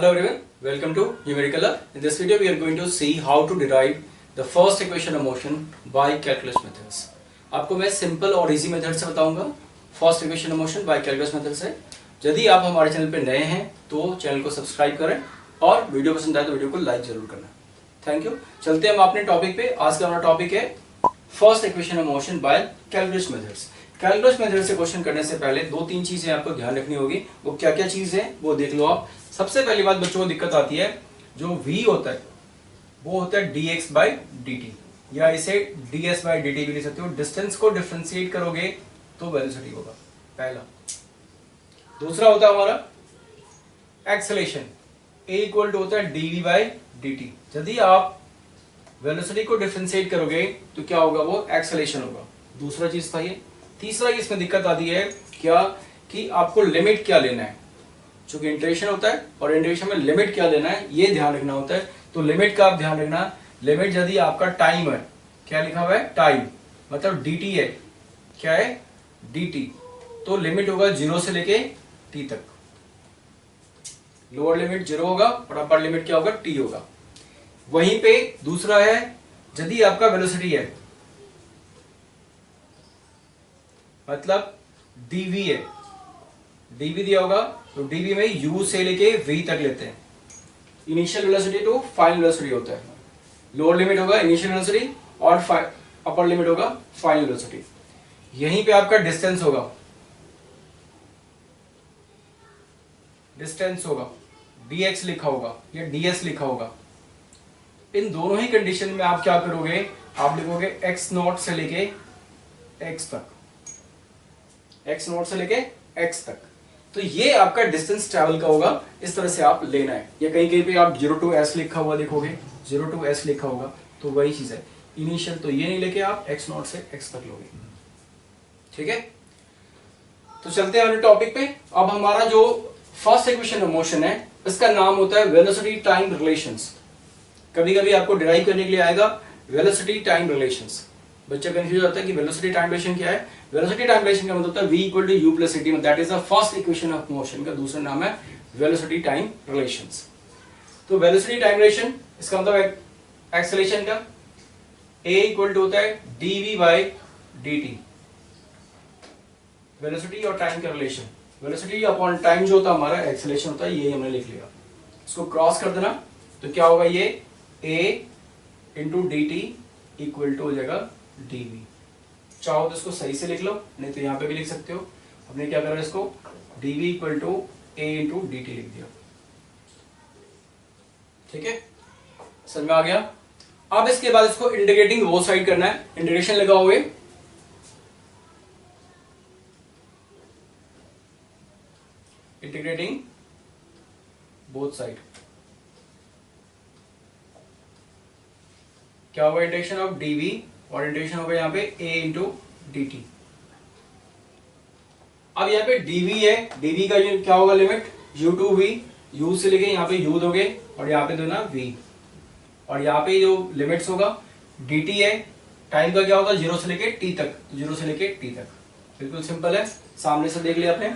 Hello everyone, welcome to Numerical Lab. In this video we are going to see how to derive the first equation of motion by calculus methods. आपको मैं simple और easy method से बताऊंगा first equation of motion by calculus method से। यदि आप हमारे channel पे नए हैं तो चैनल को सब्सक्राइब करें और वीडियो पसंद आए तो वीडियो को लाइक जरूर करना। Thank you. चलते हैं हम अपने टॉपिक पे। आज का हमारा टॉपिक है first equation of motion by calculus methods. Calculus method से क्वेश्चन करने से पहले दो तीन चीजें आपको ध्यान रखनी होगी। वो क्या क्या चीज है वो देख लो आप। सबसे पहली बात बच्चों को दिक्कत आती है, जो v होता है वो होता है dx बाई dt, या इसे ds बाई dt भी लिख सकते हो। डिस्टेंस को डिफरेंशिएट करोगे तो वेलोसिटी होगा पहला। दूसरा होता है हमारा एक्सेलेरेशन, a इक्वल टू होता है dv बाई dt। यदि आप वेलोसिटी को डिफरेंशिएट करोगे तो क्या होगा, वो एक्सेलेरेशन होगा। दूसरा चीज था ये। तीसरा इसमें दिक्कत आती है क्या, कि आपको लिमिट क्या लेना है। चूंकि इंटीग्रेशन होता है और इंटीग्रेशन में लिमिट क्या लेना है ये ध्यान रखना होता है। तो लिमिट का आप ध्यान रखना। लिमिट यदि आपका टाइम है, क्या लिखा हुआ है टाइम, मतलब dt है, क्या है dt, तो लिमिट होगा 0 से लेके t तक। लोअर लिमिट 0 होगा और अपर लिमिट क्या होगा, t होगा। वहीं पे दूसरा है, यदि आपका वेलोसिटी है मतलब dv है, dv दिया होगा तो dv में u से लेके v तक लेते हैं। Initial velocity to final velocity होता है। लोअर लिमिट होगा इनिशियल वेलोसिटी और अपर लिमिट होगा फाइनल वेलोसिटी। यहीं पे आपका डिस्टेंस होगा, dx लिखा होगा या ds लिखा होगा। इन दोनों ही कंडीशन में आप क्या करोगे, आप लिखोगे x नॉट से लेके x तक, x नॉट से लेके x तक। तो ये आपका डिस्टेंस ट्रैवल का होगा। इस तरह से आप लेना है। या कहीं कहीं पे आप 0 to s लिखा हुआ लिखोगे, 0 to s लिखा होगा तो वही चीज है। इनिशियल तो ये नहीं लेके आप x नॉट से x तक लोगे। ठीक है, तो चलते हैं अपने टॉपिक पे। अब हमारा जो फर्स्ट इक्वेशन ऑफ मोशन है इसका नाम होता है वेलोसिटी टाइम रिलेशंस। कभी कभी आपको डिराइव करने के लिए आएगा वेलोसिटी टाइम रिलेशंस। बच्चा कंफ्यूज होता है कि वेलोसिटी टाइम रिलेशन क्या है। वेलोसिटी टाइम रिलेशन का मतलब होता है v equal to u plus ct, that is the first equation of motion का दूसरा नाम है वेलोसिटी टाइम रिलेशंस। तो वेलोसिटी टाइम रिलेशन इसका मतलब है एक्सेलरेशन का a इक्वल टू होता है dv बाई dt। वेलोसिटी और टाइम का रिलेशन, वेलोसिटी अपॉन टाइम जो होता है हमारा एक्सेलरेशन होता है, ये हमने लिख लिया। इसको क्रॉस कर देना तो क्या होगा, ये a into dt equal to हो जाएगा dv। चाहो तो इसको सही से लिख लो, नहीं तो यहाँ पे भी लिख सकते हो। हमने क्या करा, इसको dv equal to a into dt लिख दिया। ठीक है, समझ में आ गया। अब इसके बाद इसको इंटीग्रेटिंग वो साइड करना है। इंटीग्रेशन लगाओगे इंटीग्रेटिंग बोथ साइड, क्या होगा, इंटीग्रेशन ऑफ dv और इंटीग्रेशन होगा यहाँ पे a इंटू dt। अब यहाँ पे dv है, dv का ये क्या होगा limit u to v, u से लेके यहाँ पे u दोगे और यहाँ पे दो ना v, और यहाँ पे जो लिमिट्स होगा dt है, टाइम का क्या होगा 0 से लेके t तक, 0 से लेके t तक। बिल्कुल सिंपल है, सामने से देख लिया आपने।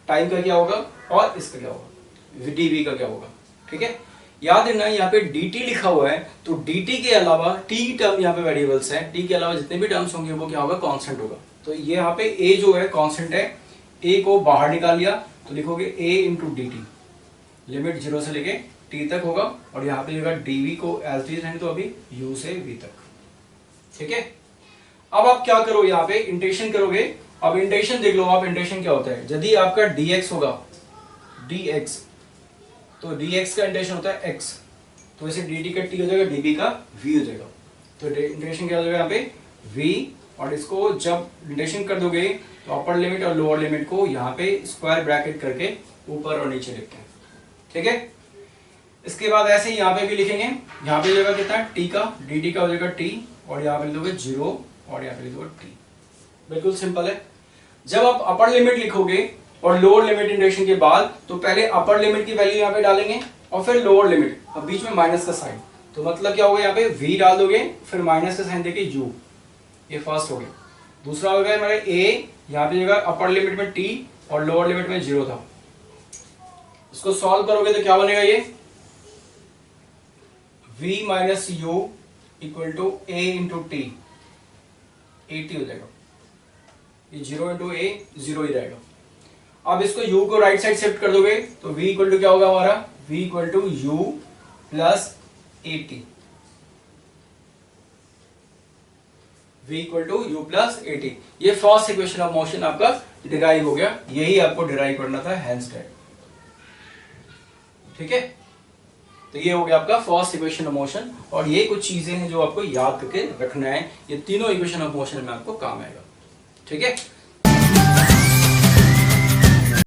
टाइम का क्या होगा और इसका क्या होगा, dv का क्या होगा। ठीक है, याद रखना यहाँ पे dt लिखा हुआ है तो dt के अलावा t टर्म यहाँ पे वेरिएबल्स हैं, t के अलावा जितने भी टर्म्स होंगे वो क्या होगा, कांस्टेंट होगा। तो ये यहाँ पे a जो है कांस्टेंट है, a को बाहर निकाल लिया तो लिखोगे a into D T, limit 0 से लेके t तक होगा, और यहाँ पे होगा dv को एज इट इज तो अभी u से v तक। ठीक है, अब आप क्या करो, यहाँ पे इंटीग्रेशन करोगे। अब इंटीग्रेशन देख लो आप, इंटीग्रेशन क्या होता है, यदि आपका dx होगा dx तो dx का इंटीग्रेशन होता है x, तो इसे dt का t हो जाएगा, dv का v हो जाएगा। तो इंटीग्रेशन क्या हो जाएगा यहाँ पे v, और इसको जब इंटीग्रेशन कर दोगे तो अपर लिमिट और लोअर लिमिट को यहाँ पे स्क्वायर ब्रैकेट करके ऊपर और नीचे लिखते हैं। ठीक है, इसके बाद ऐसे ही यहाँ पे भी लिखेंगे। यहाँ पे जाएगा कितना t का, dt का हो जाएगा t, और यहाँ पे लिख दोगे 0 और यहाँ पे लिख दोगे t। बिल्कुल सिंपल है। जब आप अपर लिमिट लिखोगे और लोअर लिमिट इंटीग्रेशन के बाद, तो पहले अपर लिमिट की वैल्यू यहाँ पे डालेंगे और फिर लोअर लिमिट, अब बीच में माइनस का साइन, तो मतलब क्या होगा, यहाँ पे v डाल दोगे फिर माइनस का साइन देके u, ये फर्स्ट हो गया। दूसरा हो गया हमारे a, यहाँ पे जगह अपर लिमिट में t और लोअर लिमिट में 0 था, इसको सॉल्व करोगे तो क्या बनेगा ये v minus U equal to a into T, AT हो जाएगा। ये 0 इंटू ए 0 ही रहेगा। अब इसको u को राइट साइड शिफ्ट कर दोगे तो v इक्वल टू क्या होगा हमारा, v equal to U plus AT, v equal to U plus AT। ये फर्स्ट इक्वेशन ऑफ मोशन आपका डिराइव हो गया, यही आपको डिराइव करना था हैंड्स टैग। ठीक है, तो ये हो गया आपका फर्स्ट इक्वेशन ऑफ मोशन। और ये कुछ चीजें हैं जो आपको याद करके रखना है, ये तीनों इक्वेशन ऑफ मोशन में आपको काम आएगा। ठीक है।